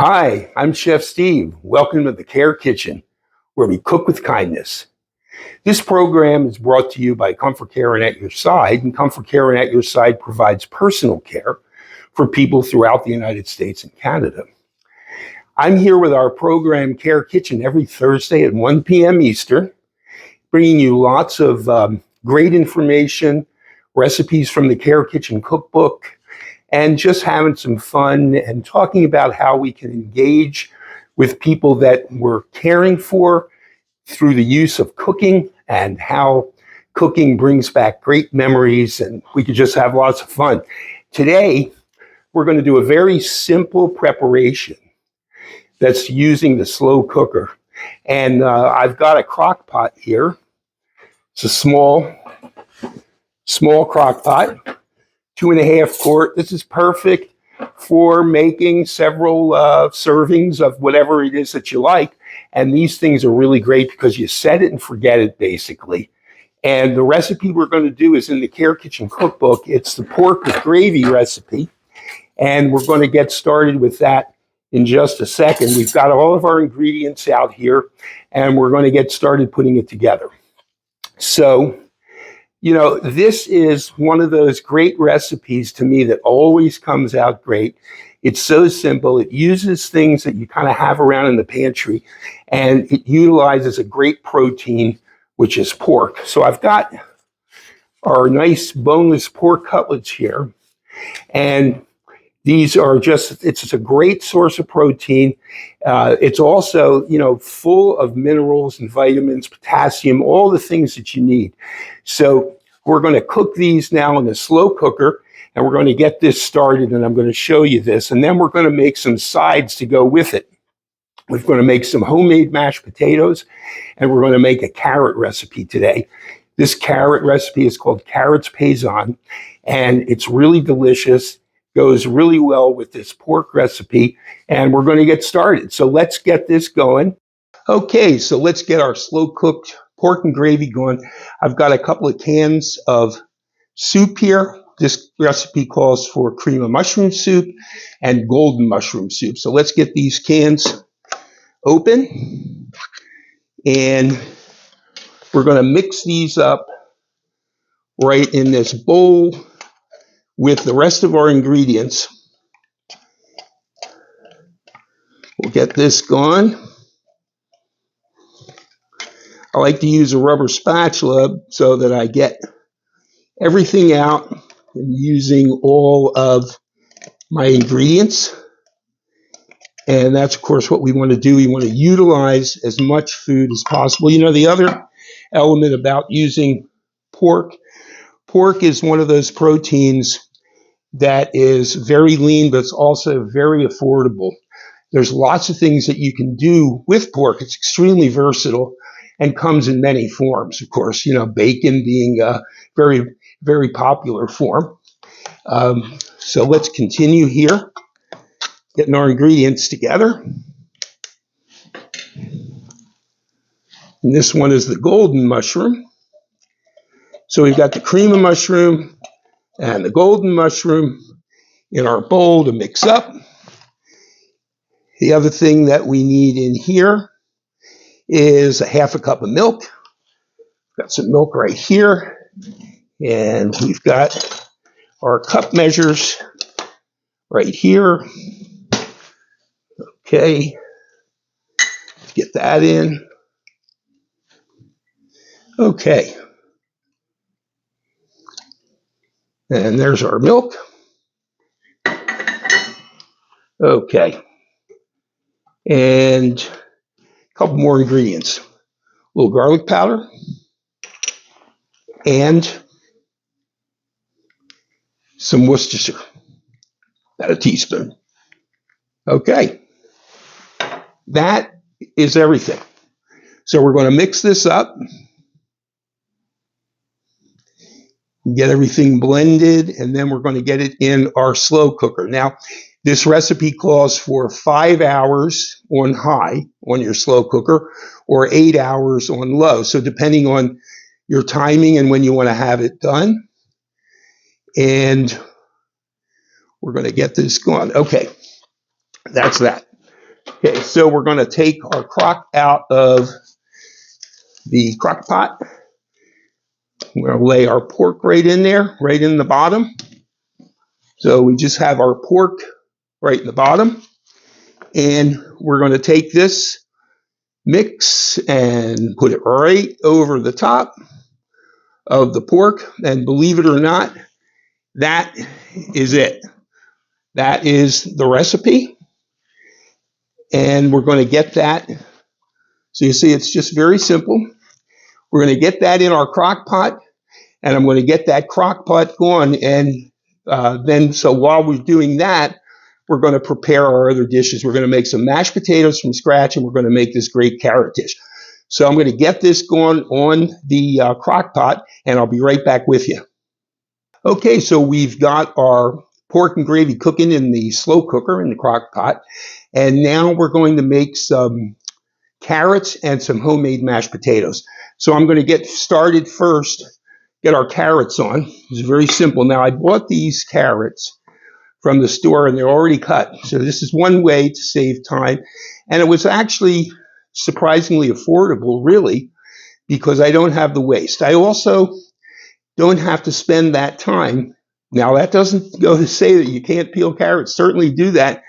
Hi, I'm Chef Steve. Welcome to the Care Kitchen, where we cook with kindness. This program is brought to you by ComForCare and At Your Side, and ComForCare and At Your Side provides personal care for people throughout the United States and Canada. I'm here with our program Care Kitchen every Thursday at 1 p.m. Eastern, bringing you lots of great information, recipes from the Care Kitchen cookbook, and just having some fun and talking about how we can engage with people that we're caring for through the use of cooking, and how cooking brings back great memories, and we could just have lots of fun. Today, we're going to do a very simple preparation that's using the slow cooker. And I've got a crock pot here. It's a small crock pot. 2.5 quart. This is perfect for making several servings of whatever it is that you like. And these things are really great because you set it and forget it, basically. And the recipe we're going to do is in the Care Kitchen cookbook. It's the pork with gravy recipe. And we're going to get started with that in just a second. We've got all of our ingredients out here, and we're going to get started putting it together. So, this is one of those great recipes to me that always comes out great. It's so simple. It uses things that you kind of have around in the pantry, and it utilizes a great protein, which is pork. So I've got our nice boneless pork cutlets here, and these are it's a great source of protein. It's also, full of minerals and vitamins, potassium, all the things that you need. So we're going to cook these now in a slow cooker, and we're going to get this started, and I'm going to show you this. And then we're going to make some sides to go with it. We're going to make some homemade mashed potatoes, and we're going to make a carrot recipe today. This carrot recipe is called Carrots Paysan, and it's really delicious. Goes really well with this pork recipe, and we're going to get started. So let's get this going. Okay, so let's get our slow cooked pork and gravy going. I've got a couple of cans of soup here. This recipe calls for cream of mushroom soup and golden mushroom soup. So let's get these cans open, and we're going to mix these up right in this bowl with the rest of our ingredients. We'll get this going. I like to use a rubber spatula so that I get everything out and using all of my ingredients. And that's, of course, what we want to do. We want to utilize as much food as possible. The other element about using pork is one of those proteins that is very lean, but it's also very affordable. There's lots of things that you can do with pork. It's extremely versatile and comes in many forms, of course, bacon being a very, very popular form. So let's continue here, getting our ingredients together. And this one is the golden mushroom. So we've got the cream of mushroom and the golden mushroom in our bowl to mix up. The other thing that we need in here is a half a cup of milk. Got some milk right here, and we've got our cup measures right here. Okay, let's get that in. Okay, and there's our milk. Okay, and a couple more ingredients. A little garlic powder and some Worcestershire, about a teaspoon. Okay, that is everything. So we're going to mix this up, get everything blended, and then we're going to get it in our slow cooker. Now, this recipe calls for 5 hours on high on your slow cooker or 8 hours on low. So depending on your timing and when you want to have it done. And we're going to get this going. Okay, that's that. Okay, so we're going to take our crock out of the crock pot. We're going to lay our pork right in there, right in the bottom. So we just have our pork right in the bottom. And we're going to take this mix and put it right over the top of the pork. And believe it or not, that is it. That is the recipe. And we're going to get that. So you see, it's just very simple. We're going to get that in our crock pot, and I'm going to get that crock pot going. And then, so while we're doing that, we're going to prepare our other dishes. We're going to make some mashed potatoes from scratch, and we're going to make this great carrot dish. So I'm going to get this going on the crock pot, and I'll be right back with you. Okay, so we've got our pork and gravy cooking in the slow cooker in the crock pot, and now we're going to make some carrots and some homemade mashed potatoes. So I'm going to get started first, get our carrots on. It's very simple. Now, I bought these carrots from the store and they're already cut. So this is one way to save time. And it was actually surprisingly affordable, really, because I don't have the waste. I also don't have to spend that time. Now, that doesn't go to say that you can't peel carrots. Certainly do that.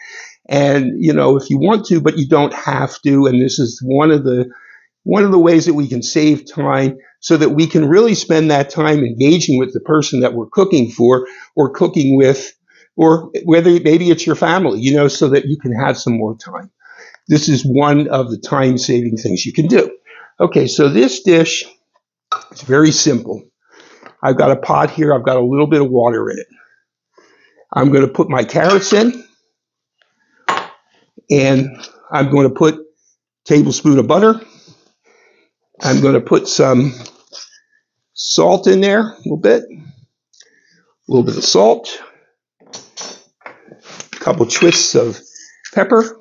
And, you know, if you want to, but you don't have to. And this is one of the ways that we can save time so that we can really spend that time engaging with the person that we're cooking for or cooking with, or whether maybe it's your family, you know, so that you can have some more time. This is one of the time-saving things you can do. Okay, so this dish is very simple. I've got a pot here. I've got a little bit of water in it. I'm going to put my carrots in, and I'm going to put a tablespoon of butter. I'm going to put some salt in there, a little bit of salt, a couple twists of pepper.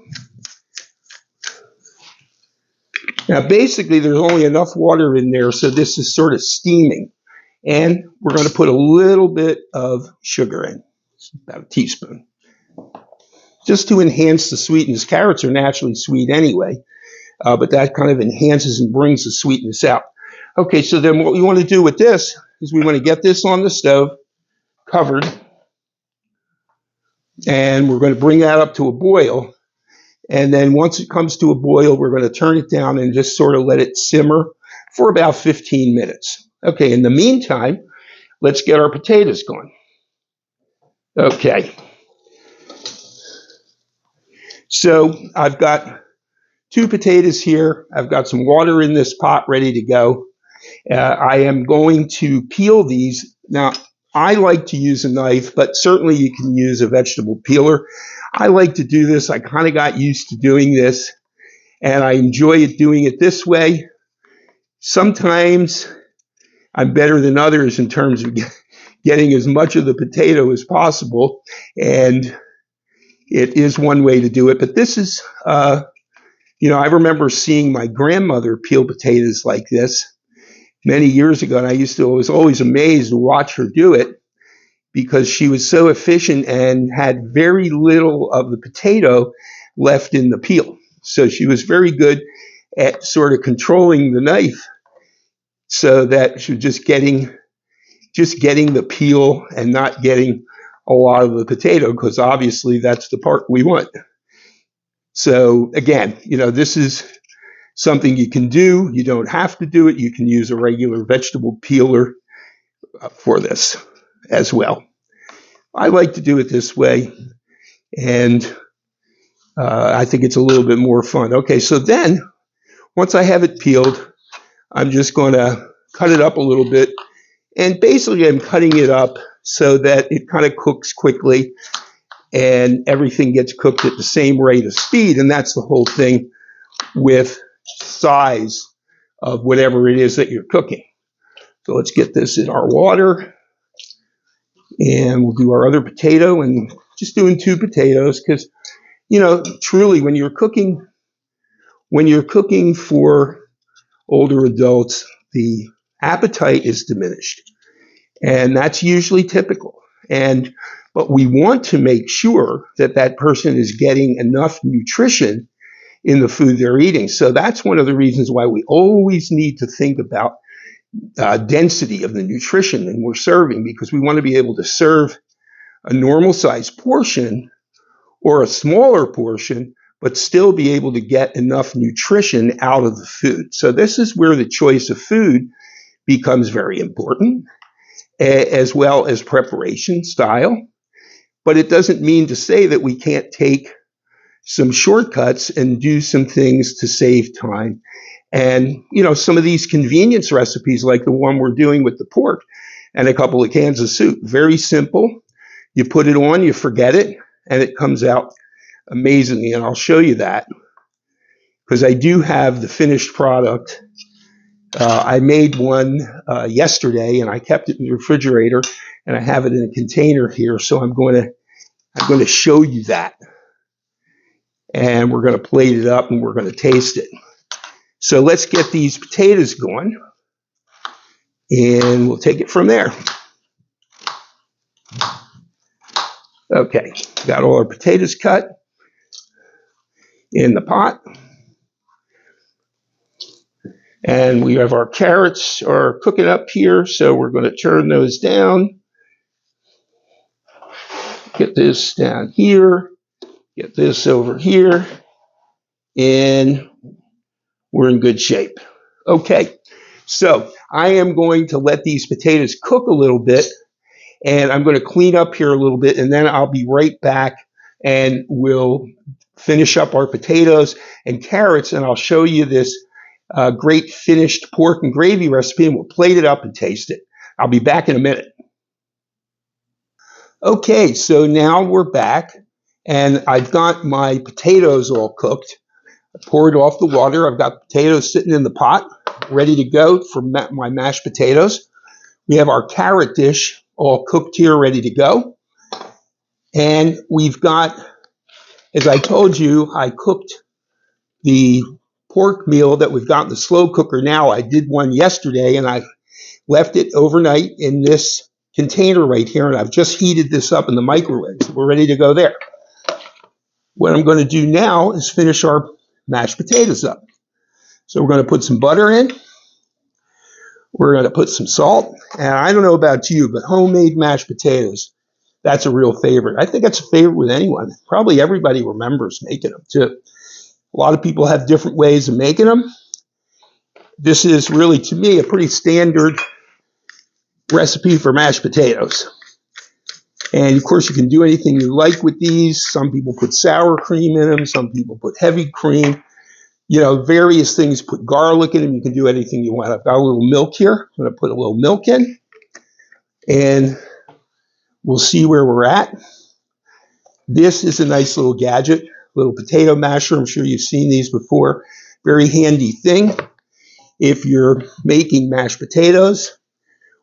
Now, basically, there's only enough water in there, so this is sort of steaming. And we're going to put a little bit of sugar in, about a teaspoon, just to enhance the sweetness. Carrots are naturally sweet anyway, but that kind of enhances and brings the sweetness out. Okay, so then what we want to do with this is we want to get this on the stove, covered, and we're going to bring that up to a boil. And then once it comes to a boil, we're going to turn it down and just sort of let it simmer for about 15 minutes. Okay, in the meantime, let's get our potatoes going. Okay. So I've got 2 potatoes here. I've got some water in this pot ready to go. I am going to peel these. Now, I like to use a knife, but certainly you can use a vegetable peeler. I like to do this. I kind of got used to doing this, and I enjoy doing it this way. Sometimes I'm better than others in terms of getting as much of the potato as possible, and it is one way to do it. But this is, you know, I remember seeing my grandmother peel potatoes like this many years ago, and was always amazed to watch her do it because she was so efficient and had very little of the potato left in the peel. So she was very good at sort of controlling the knife so that she was just getting the peel and not getting a lot of the potato, because obviously that's the part we want. So again, you know, this is something you can do. You don't have to do it. You can use a regular vegetable peeler for this as well. I like to do it this way, and I think it's a little bit more fun. Okay, so then once I have it peeled, I'm just going to cut it up a little bit, and basically I'm cutting it up so that it kind of cooks quickly and everything gets cooked at the same rate of speed, and that's the whole thing with size of whatever it is that you're cooking. So let's get this in our water, and we'll do our other potato, and just doing 2 potatoes because, you know, truly when you're cooking for older adults, the appetite is diminished, and that's usually typical. But we want to make sure that that person is getting enough nutrition in the food they're eating. So that's one of the reasons why we always need to think about density of the nutrition that we're serving, because we want to be able to serve a normal size portion or a smaller portion, but still be able to get enough nutrition out of the food. So this is where the choice of food becomes very important, as well as preparation style. But it doesn't mean to say that we can't take some shortcuts and do some things to save time. And, some of these convenience recipes, like the one we're doing with the pork and a couple of cans of soup, very simple. You put it on, you forget it, and it comes out amazingly. And I'll show you that, because I do have the finished product. I made one yesterday, and I kept it in the refrigerator, and I have it in a container here. So I'm going to show you that, and we're going to plate it up, and we're going to taste it. So let's get these potatoes going, and we'll take it from there. Okay, got all our potatoes cut in the pot. And we have our carrots are cooking up here, so we're going to turn those down. Get this down here, get this over here, and we're in good shape. Okay, so I am going to let these potatoes cook a little bit, and I'm going to clean up here a little bit, and then I'll be right back, and we'll finish up our potatoes and carrots, and I'll show you this great finished pork and gravy recipe, and we'll plate it up and taste it. I'll be back in a minute. Okay, so now we're back, and I've got my potatoes all cooked. I poured off the water. I've got potatoes sitting in the pot, ready to go for my mashed potatoes. We have our carrot dish all cooked here, ready to go. And we've got, as I told you, I cooked the pork meal that we've got in the slow cooker now. I did one yesterday, and I left it overnight in this container right here, and I've just heated this up in the microwave. So we're ready to go there. What I'm going to do now is finish our mashed potatoes up. So we're going to put some butter in. We're going to put some salt. And I don't know about you, but homemade mashed potatoes, that's a real favorite. I think that's a favorite with anyone. Probably everybody remembers making them too. A lot of people have different ways of making them. This is really, to me, a pretty standard recipe for mashed potatoes. And of course, you can do anything you like with these. Some people put sour cream in them. Some people put heavy cream. Various things. Put garlic in them. You can do anything you want. I've got a little milk here. I'm going to put a little milk in, and we'll see where we're at. This is a nice little gadget, little potato masher. I'm sure you've seen these before. Very handy thing if you're making mashed potatoes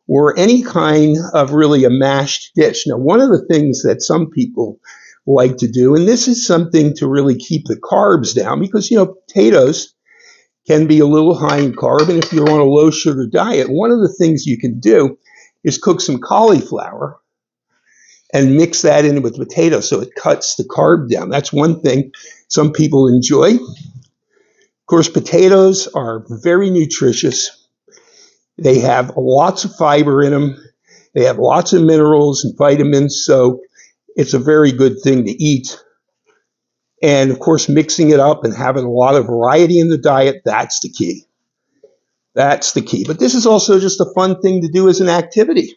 or any kind of really a mashed dish. Now, one of the things that some people like to do, and this is something to really keep the carbs down, because, potatoes can be a little high in carb, and if you're on a low sugar diet, one of the things you can do is cook some cauliflower and mix that in with potatoes so it cuts the carb down. That's one thing some people enjoy. Of course, potatoes are very nutritious. They have lots of fiber in them. They have lots of minerals and vitamins, so it's a very good thing to eat. And of course, mixing it up and having a lot of variety in the diet, that's the key. That's the key. But this is also just a fun thing to do as an activity,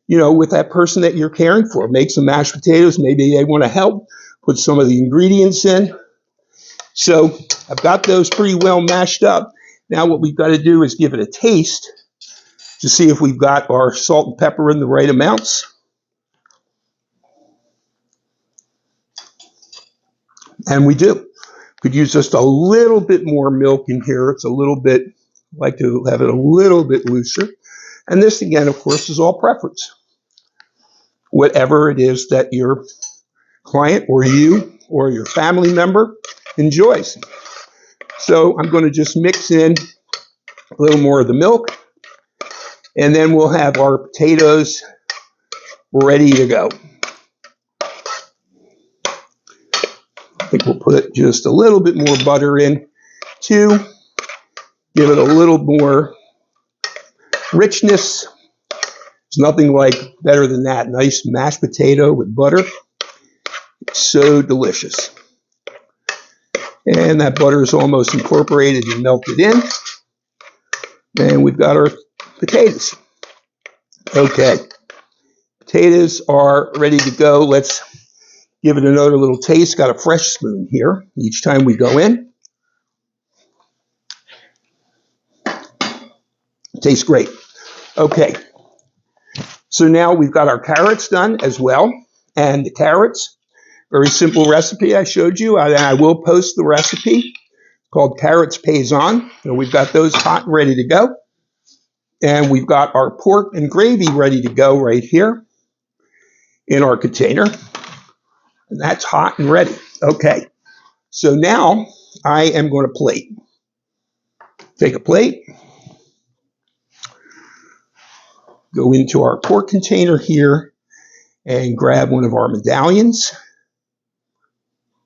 with that person that you're caring for. Make some mashed potatoes. Maybe they want to help. Put some of the ingredients in. So I've got those pretty well mashed up. Now what we've got to do is give it a taste to see if we've got our salt and pepper in the right amounts. And we do. Could use just a little bit more milk in here. It's a little bit, like to have it a little bit looser. And this, again, of course, is all preference. Whatever it is that your client or you or your family member enjoys. So I'm going to just mix in a little more of the milk, and then we'll have our potatoes ready to go. I think we'll put just a little bit more butter in to give it a little more richness. There's nothing like better than that. Nice mashed potato with butter. It's so delicious. And that butter is almost incorporated and melted in. And we've got our potatoes. Okay, potatoes are ready to go. Let's give it another little taste. Got a fresh spoon here each time we go in. Tastes great. Okay, so now we've got our carrots done as well. And the carrots, very simple recipe I showed you. I will post the recipe called Carrots Paysan. So we've got those hot and ready to go. And we've got our pork and gravy ready to go right here in our container. And that's hot and ready. Okay, so now I am going to plate. Take a plate. Go into our pork container here and grab one of our medallions.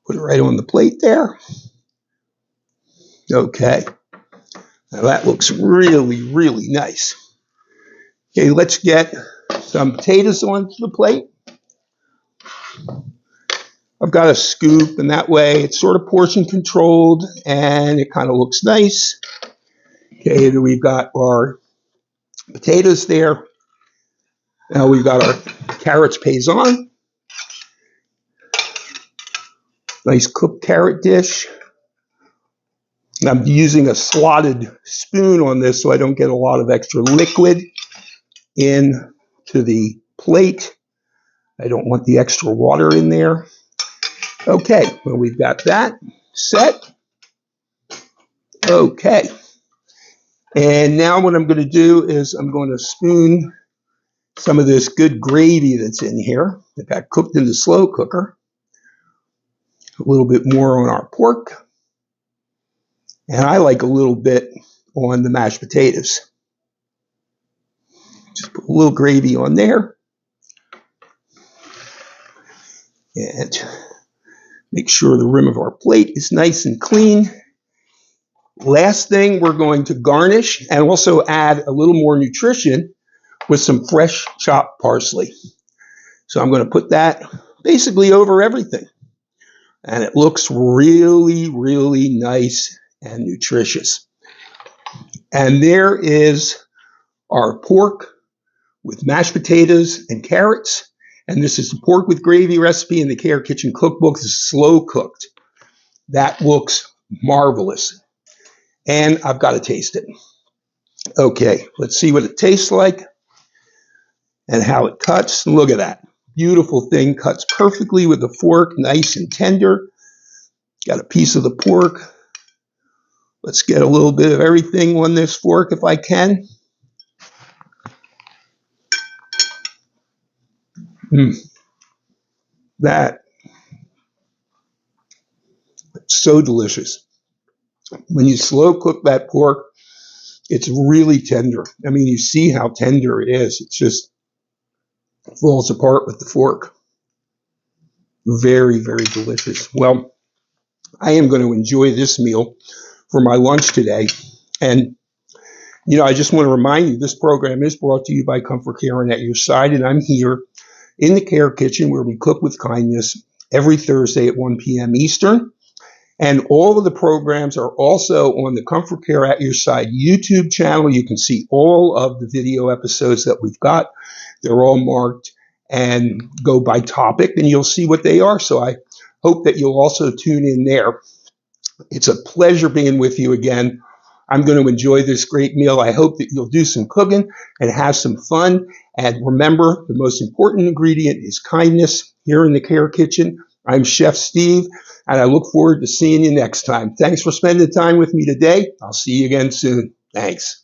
Put it right on the plate there. Okay. Now that looks really, really nice. Okay, let's get some potatoes onto the plate. I've got a scoop, and that way it's sort of portion controlled and it kind of looks nice. Okay, then we've got our potatoes there. Now we've got our carrots paysan. Nice cooked carrot dish. And I'm using a slotted spoon on this so I don't get a lot of extra liquid into the plate. I don't want the extra water in there. Okay, well, we've got that set. Okay. And now what I'm going to do is I'm going to spoon some of this good gravy that's in here that got cooked in the slow cooker. A little bit more on our pork. And I like a little bit on the mashed potatoes. Just put a little gravy on there. And make sure the rim of our plate is nice and clean. Last thing, we're going to garnish and also add a little more nutrition with some fresh chopped parsley. So I'm going to put that basically over everything. And it looks really, really nice and nutritious. And there is our pork with mashed potatoes and carrots. And this is the pork with gravy recipe in the Care Kitchen cookbook. This is slow cooked. That looks marvelous. And I've got to taste it. Okay, let's see what it tastes like and how it cuts. Look at that. Beautiful thing. Cuts perfectly with the fork, nice and tender. Got a piece of the pork. Let's get a little bit of everything on this fork if I can. That is so delicious. When you slow cook that pork, it's really tender. I mean, you see how tender it is. It just falls apart with the fork. Very, very delicious. Well, I am going to enjoy this meal for my lunch today. And, you know, I just want to remind you, this program is brought to you by ComForCare and At Your Side. And I'm here in the Care Kitchen where we cook with kindness every Thursday at 1 p.m. Eastern. And all of the programs are also on the ComForCare At Your Side YouTube channel. You can see all of the video episodes that we've got. They're all marked and go by topic, and you'll see what they are. So I hope that you'll also tune in there. It's a pleasure being with you again. I'm going to enjoy this great meal. I hope that you'll do some cooking and have some fun. And remember, the most important ingredient is kindness here in the Care Kitchen. I'm Chef Steve, and I look forward to seeing you next time. Thanks for spending time with me today. I'll see you again soon. Thanks.